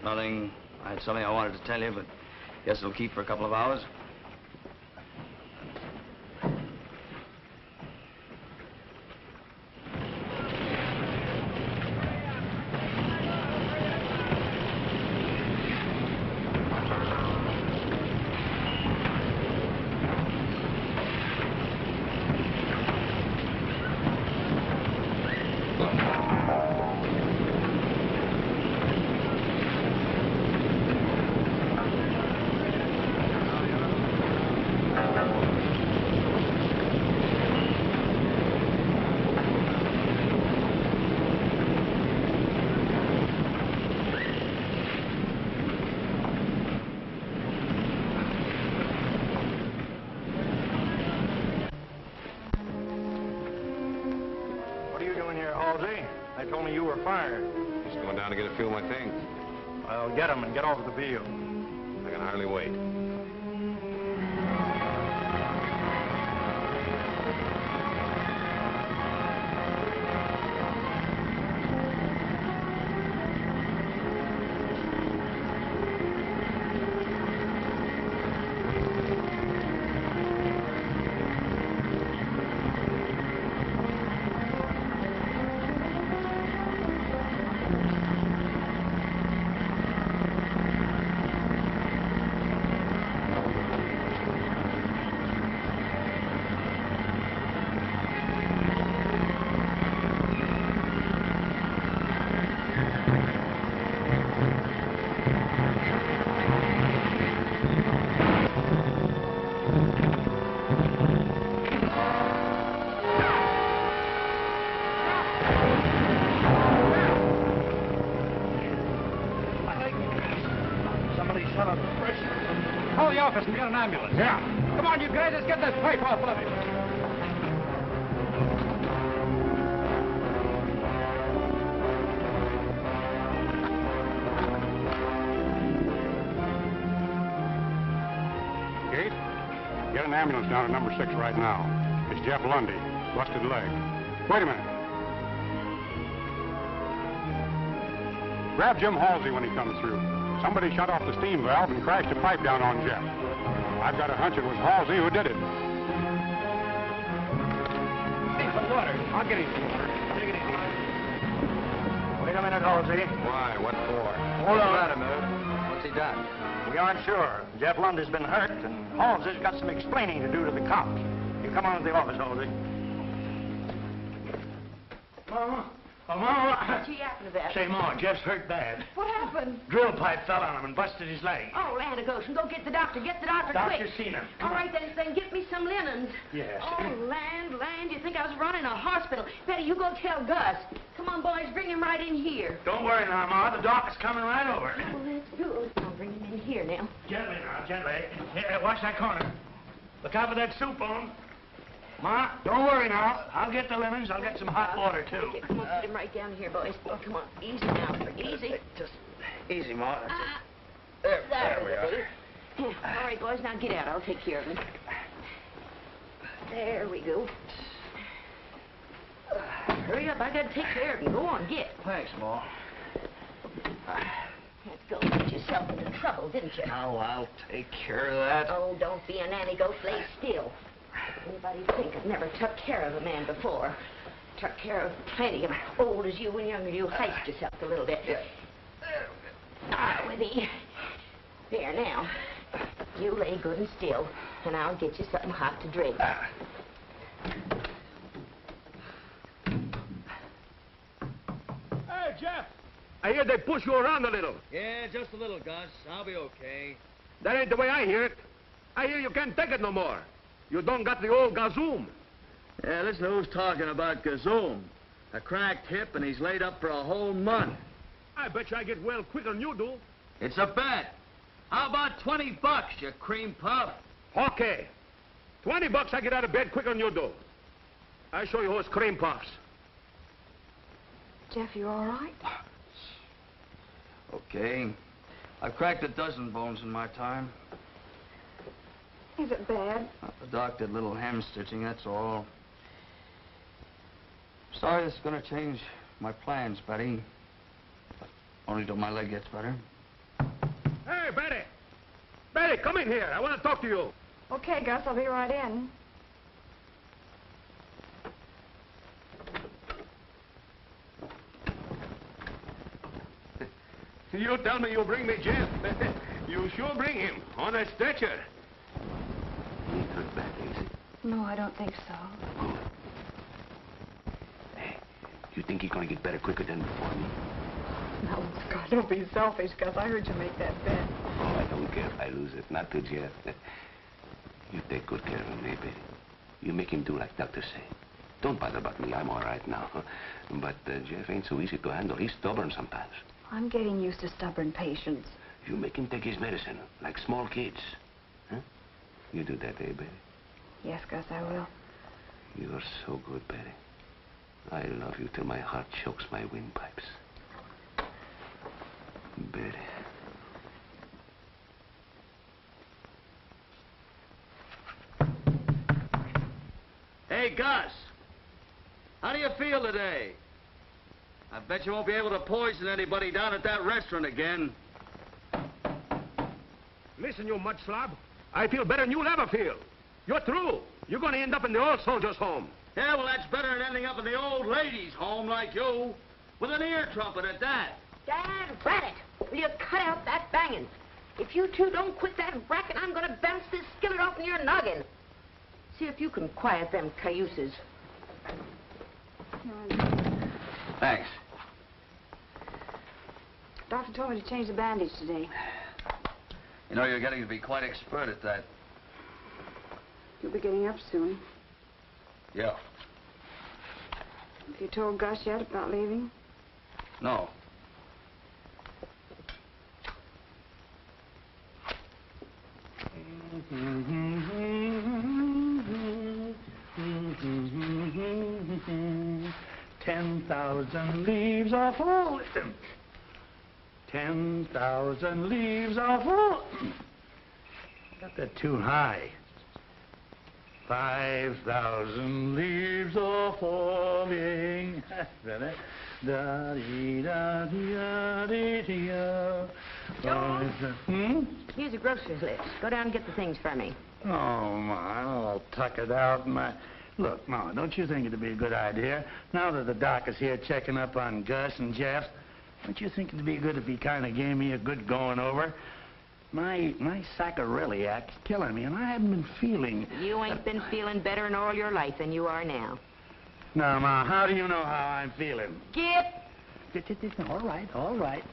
nothing. I had something I wanted to tell you, but guess it'll keep for a couple of hours. They told me you were fired. Just going down to get a few of my things. Well, get them and get off the field. I can hardly wait. Call the office and get an ambulance. Yeah. Come on, you guys, let's get this pipe off of him. Gate, get an ambulance down to number 6 right now. It's Jeff Lundy, busted leg. Wait a minute. Grab Jim Halsey when he comes through. Somebody shut off the steam valve and crashed a pipe down on Jeff. I've got a hunch it was Halsey who did it. Hey, some water. I'll get you some water. Take it easy. Wait a minute, Halsey. Why? What for? Hold on. Wait a minute. What's he done? We aren't sure. Jeff Lundy's been hurt, and Halsey's got some explaining to do to the cops. You come on to the office, Halsey. Mama. Oh, Mama. What you yapping about? Say, Ma, Jeff's hurt bad. What happened? Drill pipe fell on him and busted his leg. Oh, land of Goshen, go get the doctor. Get the doctor quick. Doctor's seen him. All right, then get me some linens. Yes. Oh, land, you think I was running a hospital. Betty, you go tell Gus. Come on, boys, bring him right in here. Don't worry now, Ma. The doc's coming right over. Well, that's good. I'll bring him in here now. Gently now, gently. Here, watch that corner. Look out for that soup bone. Ma, don't worry now. I'll get the linens. I'll get some hot water, too. Okay, come on, put him right down here, boys. Oh, come on. Easy now. Easy. Just easy, Ma. There we are. All right, boys, now get out. I'll take care of him. There we go. Hurry up. I got to take care of him. Go on, get. Thanks, Ma. Let's go get yourself into trouble, didn't you? Oh, I'll take care of that. Oh, don't be a nanny goat. Lay still. Anybody think I never took care of a man before? Took care of plenty of old as you and younger. You heist yourself a little bit. Ah, with me. There, now. You lay good and still, and I'll get you something hot to drink. Hey, Jeff! I hear they push you around a little. Yeah, just a little, Gus. I'll be okay. That ain't the way I hear it. I hear you can't take it no more. You don't got the old gazoom. Yeah, listen to who's talking about Gazoom. A cracked hip, and he's laid up for a whole month. I bet you I get well quicker than you do. It's a bet. How about $20, you cream puff? Okay. $20 I get out of bed quicker than you do. I show you who's cream puffs. Jeff, you all right? Okay. I've cracked a dozen bones in my time. Is it bad? The doc did a little hem stitching, that's all. Sorry this is going to change my plans, Betty. Only till my leg gets better. Hey, Betty! Betty, come in here. I want to talk to you. Okay, Gus, I'll be right in. You tell me you bring me Jeff. You sure bring him on a stretcher. He ain't hurt bad, is he? No, I don't think so. Good. Hey, you think he's gonna get better quicker than before me? No, Scott, don't be selfish, Gus. I heard you make that bet. Oh, I don't care if I lose it. Not to Jeff. You take good care of him, eh, baby? You make him do like doctor say. Don't bother about me. I'm all right now. But Jeff ain't so easy to handle. He's stubborn sometimes. I'm getting used to stubborn patients. You make him take his medicine, like small kids. Huh? You do that, eh, Betty? Yes, Gus, I will. You're so good, Betty. I love you till my heart chokes my windpipes. Betty. Hey, Gus. How do you feel today? I bet you won't be able to poison anybody down at that restaurant again. Listen, you mud slob. I feel better than you'll ever feel. You're through. You're going to end up in the old soldiers' home. Yeah, well, that's better than ending up in the old ladies' home like you. With an ear trumpet at that. Dad, rat it. Will you cut out that banging? If you two don't quit that racket, I'm going to bounce this skillet off in your noggin. See if you can quiet them cayuses. Thanks. Doctor told me to change the bandage today. You know, you're getting to be quite expert at that. You'll be getting up soon. Yeah. Have you told Gus yet about leaving? No. $10,000 leaves are falling. 10,000 leaves are falling. Got that too high. 5,000 leaves are falling. Here's a grocery list. Go down and get the things for me. Oh, Ma, all tuckered out, Ma. Look, Ma, don't you think it'd be a good idea, now that the doc is here checking up on Gus and Jeff, don't you think it'd be good if he kind of gave me a good going over? My saccharilliac's killing me, and I haven't been feeling... You ain't been feeling better in all your life than you are now. Now, Ma, how do you know how I'm feeling? Get! All right.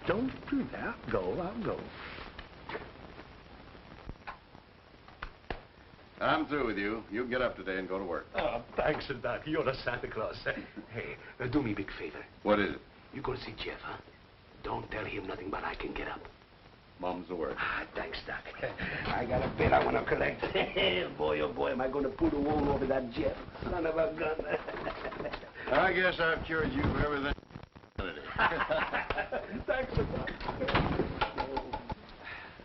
Don't do that. I'll go. I'm through with you. You get up today and go to work. Oh, thanks, Doc. You're a Santa Claus. Hey, do me a big favor. What is it? You go to see Jeff, huh? Don't tell him nothing but I can get up. Mom's the word. Ah, thanks, Doc. I got a bill I want to collect. Boy, oh boy, am I going to pull the wool over that Jeff. Son of a gun. I guess I've cured you of everything. Thanks, Doc.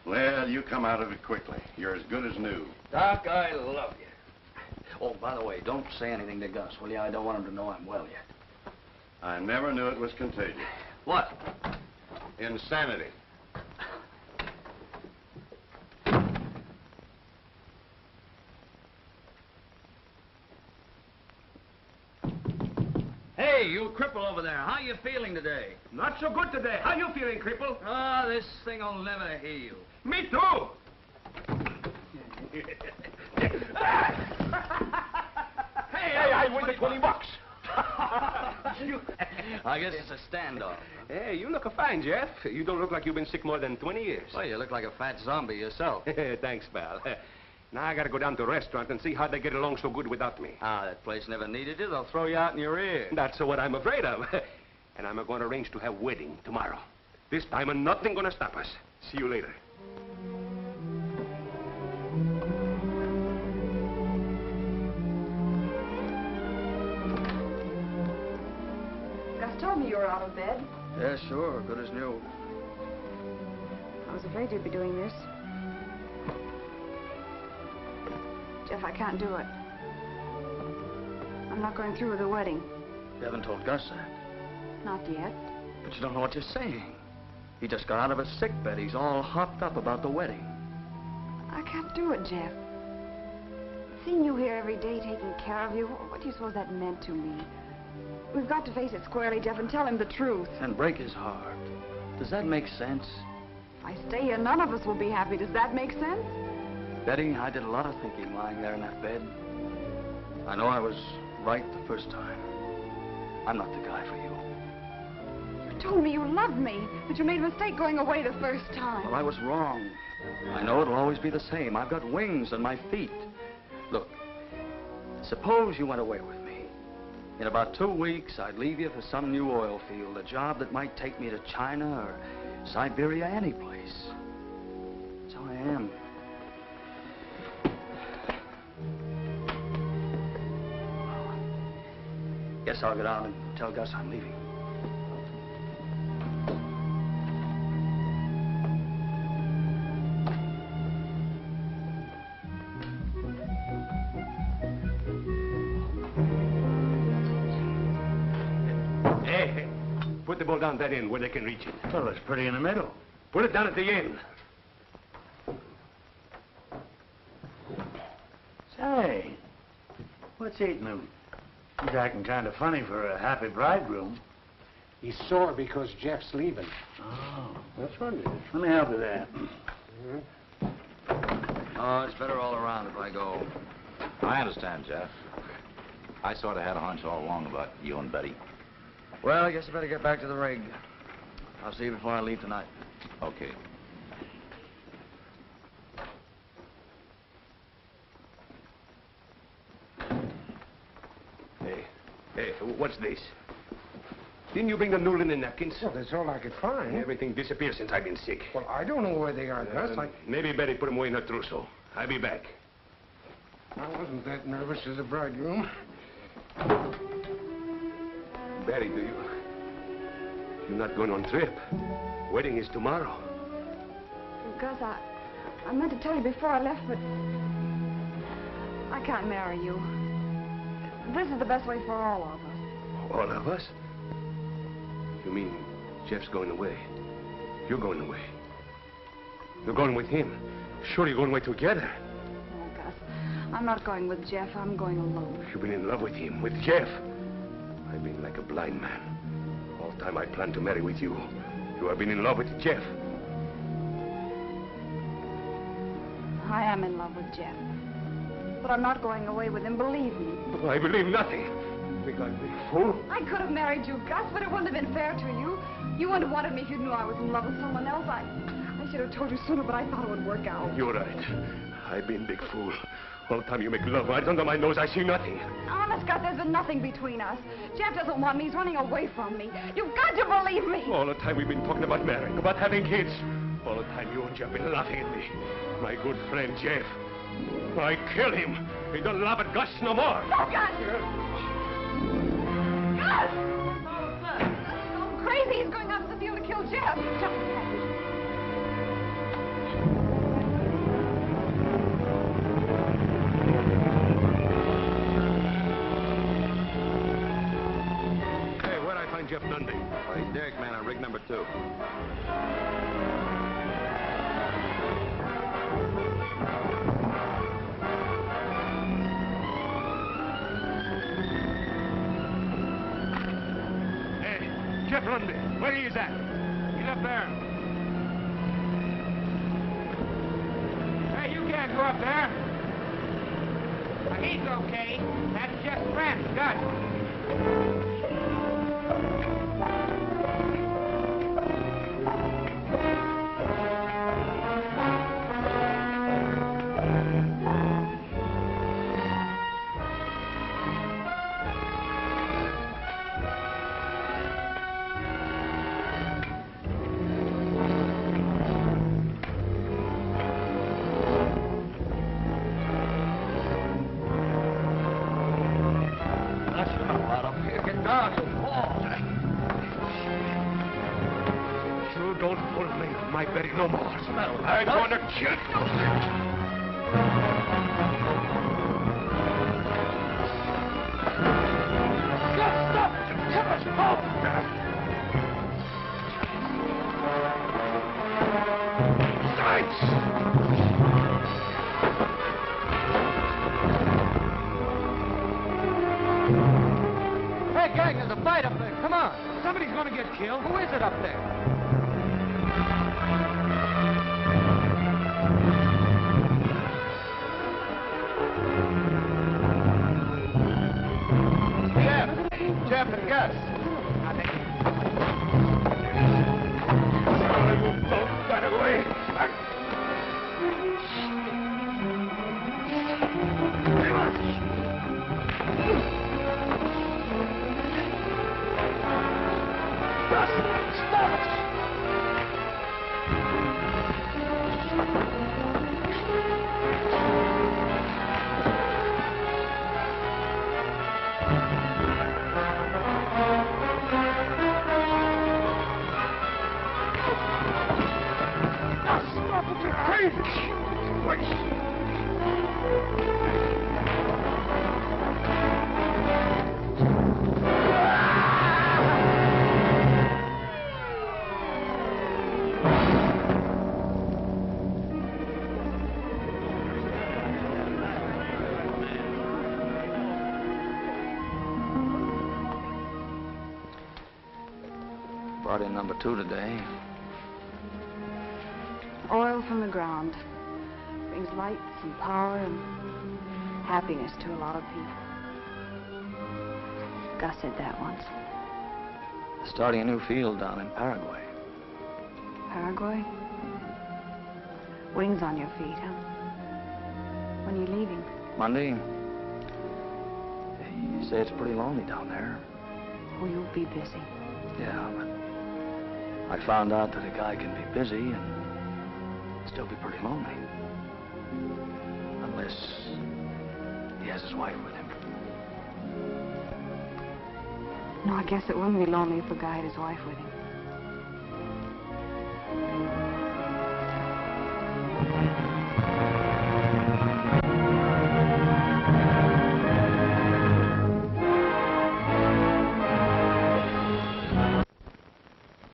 Well, you come out of it quickly. You're as good as new. Doc, I love you. Oh, by the way, don't say anything to Gus, will you? I don't want him to know I'm well yet. I never knew it was contagious. What? Insanity. Hey, you cripple over there. How you feeling today? Not so good today. How you feeling, cripple? Ah, this thing will never heal. Me too. Hey, I win the $20. I guess it's a standoff. Hey, you look fine, Jeff. You don't look like you've been sick more than 20 years. Well, you look like a fat zombie yourself. Thanks, pal. Now I gotta go down to the restaurant and see how they get along so good without me. Ah, that place never needed you. They'll throw you out in your ear. That's what I'm afraid of. And I'm going to arrange to have wedding tomorrow. This time, nothing gonna stop us. See you later. Gus told me you were out of bed. Yeah, sure. Good as new. I was afraid you'd be doing this. Jeff, I can't do it. I'm not going through with the wedding. You haven't told Gus that. Not yet. But you don't know what you're saying. He just got out of a sick bed. He's all hopped up about the wedding. I can't do it, Jeff. Seeing you here every day taking care of you, what do you suppose that meant to me? We've got to face it squarely, Jeff, and tell him the truth. And break his heart. Does that make sense? If I stay here, none of us will be happy. Does that make sense? Betty, I did a lot of thinking lying there in that bed. I know I was right the first time. I'm not the guy for you. You told me you loved me, but you made a mistake going away the first time. Well, I was wrong. I know it'll always be the same. I've got wings on my feet. Look, suppose you went away with me. In about 2 weeks, I'd leave you for some new oil field, a job that might take me to China or Siberia, any place. That's how I am. Guess I'll get out and tell Gus I'm leaving. Hey, put the ball down that end where they can reach it. Well, it's pretty in the middle. Put it down at the end. Say, what's eating him? He's acting kind of funny for a happy bridegroom. He's sore because Jeff's leaving. Oh, That's what it is. let me help with that. Oh, it's better all around if I go. I understand, Jeff. I sort of had a hunch all along about you and Betty. Well, I guess I better get back to the rig. I'll see you before I leave tonight. Okay. Hey, what's this? Didn't you bring the new linen napkins? Well, that's all I could find. Everything disappeared since I've been sick. Well, I don't know where they are, Gus. Maybe Betty put them away in her trousseau. I'll be back. I wasn't that nervous as a bridegroom. Betty, you're not going on trip. Wedding is tomorrow. Gus, I meant to tell you before I left, but I can't marry you. This is the best way for all of us. All of us? You mean Jeff's going away? You're going away. You're going with him. Sure, you're going away together. Oh, Gus, I'm not going with Jeff. I'm going alone. You've been in love with him, with Jeff. I've been like a blind man. All the time I planned to marry with you. You have been in love with Jeff. I am in love with Jeff. But I'm not going away with him, believe me. Oh, I believe nothing. Think I'm a big fool? I could have married you, Gus, but it wouldn't have been fair to you. You wouldn't have wanted me if you knew I was in love with someone else. I should have told you sooner, but I thought it would work out. You're right. I've been a big fool. All the time you make love right under my nose, I see nothing. Honest, Gus, there's been nothing between us. Jeff doesn't want me. He's running away from me. You've got to believe me. All the time we've been talking about marrying, about having kids. All the time you and Jeff have been laughing at me. My good friend, Jeff. I kill him. He don't laugh at Gus no more. No, Gus! Gus! He's going crazy. He's going out to the field to kill Jeff. Hey, where'd I find Jeff Dundee? Well, he's derrick man on rig number 2. Jeff Lundy, where he is at? He's up there. Hey, you can't go up there. He's okay. That's Jeff's friend, Gus. No more. I'm going to kill you. Stop! Hey, gang, there's a fight up there. Come on. Somebody's going to get killed. Who is it up there? Jeff and Gus. Don't run away. Gus, stop it! Brought in number 2 today. Oil from the ground. Brings light and power and happiness to a lot of people. Gus said that once. Starting a new field down in Paraguay. Paraguay? Wings on your feet, huh? When are you leaving? Monday. You say it's pretty lonely down there. Oh, you'll be busy. Yeah, but I found out that a guy can be busy and still be pretty lonely. Unless he has his wife with him. No, I guess it wouldn't be lonely if a guy had his wife with him.